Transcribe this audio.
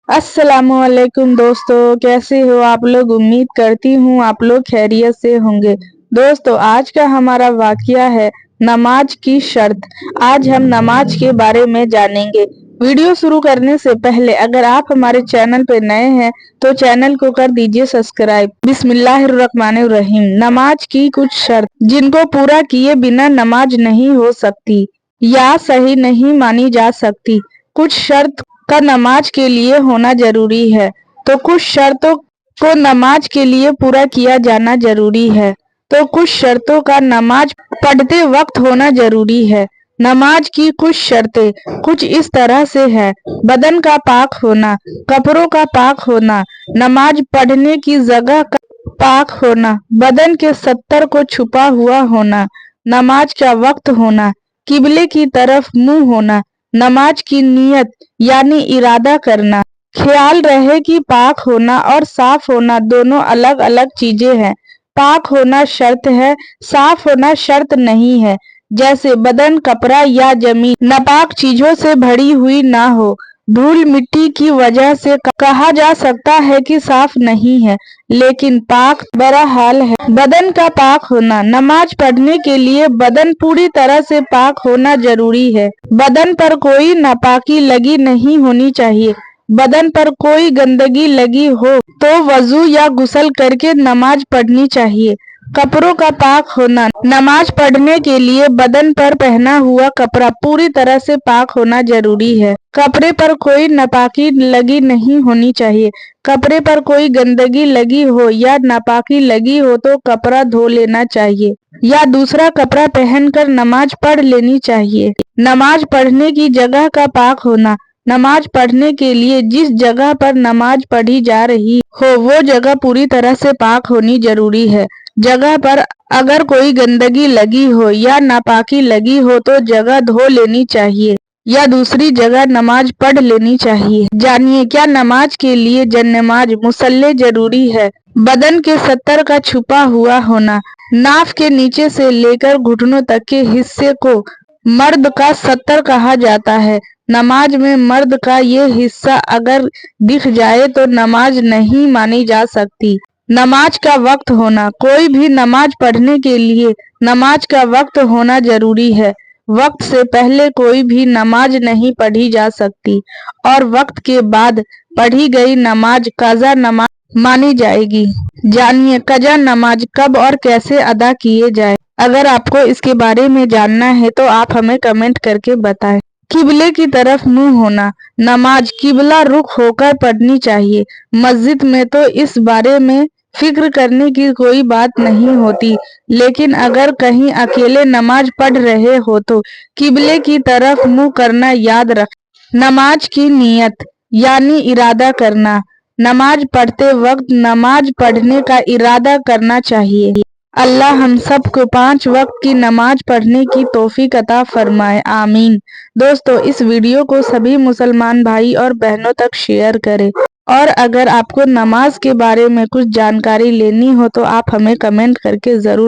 अस्सलामुअलैकुम दोस्तों, कैसे हो आप लोग। उम्मीद करती हूँ आप लोग खैरियत से होंगे। दोस्तों, आज का हमारा वाकया है नमाज की शर्त। आज हम नमाज के बारे में जानेंगे। वीडियो शुरू करने से पहले अगर आप हमारे चैनल पर नए हैं तो चैनल को कर दीजिए सब्सक्राइब। बिस्मिल्लाहिर्रहमानिर्रहीम। नमाज की कुछ शर्त जिनको पूरा किए बिना नमाज नहीं हो सकती या सही नहीं मानी जा सकती। कुछ शर्त का नमाज के लिए होना जरूरी है तो कुछ शर्तों को नमाज के लिए पूरा किया जाना जरूरी है। तो कुछ शर्तों का नमाज पढ़ते वक्त होना जरूरी है। नमाज की कुछ शर्तें कुछ इस तरह से है। बदन का पाक होना, कपड़ों का पाक होना, नमाज पढ़ने की जगह का पाक होना, बदन के सत्तर को छुपा हुआ होना, नमाज का वक्त होना, किबले की तरफ मुंह होना, नमाज की नियत यानी इरादा करना। ख्याल रहे कि पाक होना और साफ होना दोनों अलग अलग चीजें हैं। पाक होना शर्त है, साफ होना शर्त नहीं है। जैसे बदन, कपड़ा या जमीन नापाक चीजों से भरी हुई ना हो। धूल मिट्टी की वजह से कहा जा सकता है कि साफ नहीं है, लेकिन पाक बहरहाल है। बदन का पाक होना, नमाज पढ़ने के लिए बदन पूरी तरह से पाक होना जरूरी है। बदन पर कोई नापाकी लगी नहीं होनी चाहिए। बदन पर कोई गंदगी लगी हो तो वजू या गुस्ल करके नमाज पढ़नी चाहिए। कपड़ों का पाक होना, नमाज पढ़ने के लिए बदन पर पहना हुआ कपड़ा पूरी तरह से पाक होना जरूरी है। कपड़े पर कोई नापाकी लगी नहीं होनी चाहिए। कपड़े पर कोई गंदगी लगी हो या नापाकी लगी हो तो कपड़ा धो लेना चाहिए या दूसरा कपड़ा पहनकर नमाज पढ़ लेनी चाहिए। नमाज पढ़ने की जगह का पाक होना, नमाज पढ़ने के लिए जिस जगह पर नमाज पढ़ी जा रही हो वो जगह पूरी तरह से पाक होनी जरूरी है। जगह पर अगर कोई गंदगी लगी हो या नापाकी लगी हो तो जगह धो लेनी चाहिए या दूसरी जगह नमाज पढ़ लेनी चाहिए। जानिए क्या नमाज के लिए जनमाज मुसल्ले जरूरी है। बदन के सत्तर का छुपा हुआ होना, नाफ के नीचे से लेकर घुटनों तक के हिस्से को मर्द का सत्तर कहा जाता है। नमाज में मर्द का ये हिस्सा अगर दिख जाए तो नमाज नहीं मानी जा सकती। नमाज का वक्त होना, कोई भी नमाज पढ़ने के लिए नमाज का वक्त होना जरूरी है। वक्त से पहले कोई भी नमाज नहीं पढ़ी जा सकती और वक्त के बाद पढ़ी गई नमाज कज़ा नमाज मानी जाएगी। जानिए कज़ा नमाज कब और कैसे अदा किए जाए। अगर आपको इसके बारे में जानना है तो आप हमें कमेंट करके बताएं। किबले की तरफ मुंह होना, नमाज किबला रुख होकर पढ़नी चाहिए। मस्जिद में तो इस बारे में फिक्र करने की कोई बात नहीं होती, लेकिन अगर कहीं अकेले नमाज पढ़ रहे हो तो किबले की तरफ मुंह करना याद रख। नमाज की नियत यानी इरादा करना, नमाज पढ़ते वक्त नमाज पढ़ने का इरादा करना चाहिए। अल्लाह हम सब को 5 वक्त की नमाज पढ़ने की तौफीक अता फरमाए, आमीन। दोस्तों, इस वीडियो को सभी मुसलमान भाई और बहनों तक शेयर करें और अगर आपको नमाज के बारे में कुछ जानकारी लेनी हो तो आप हमें कमेंट करके जरूर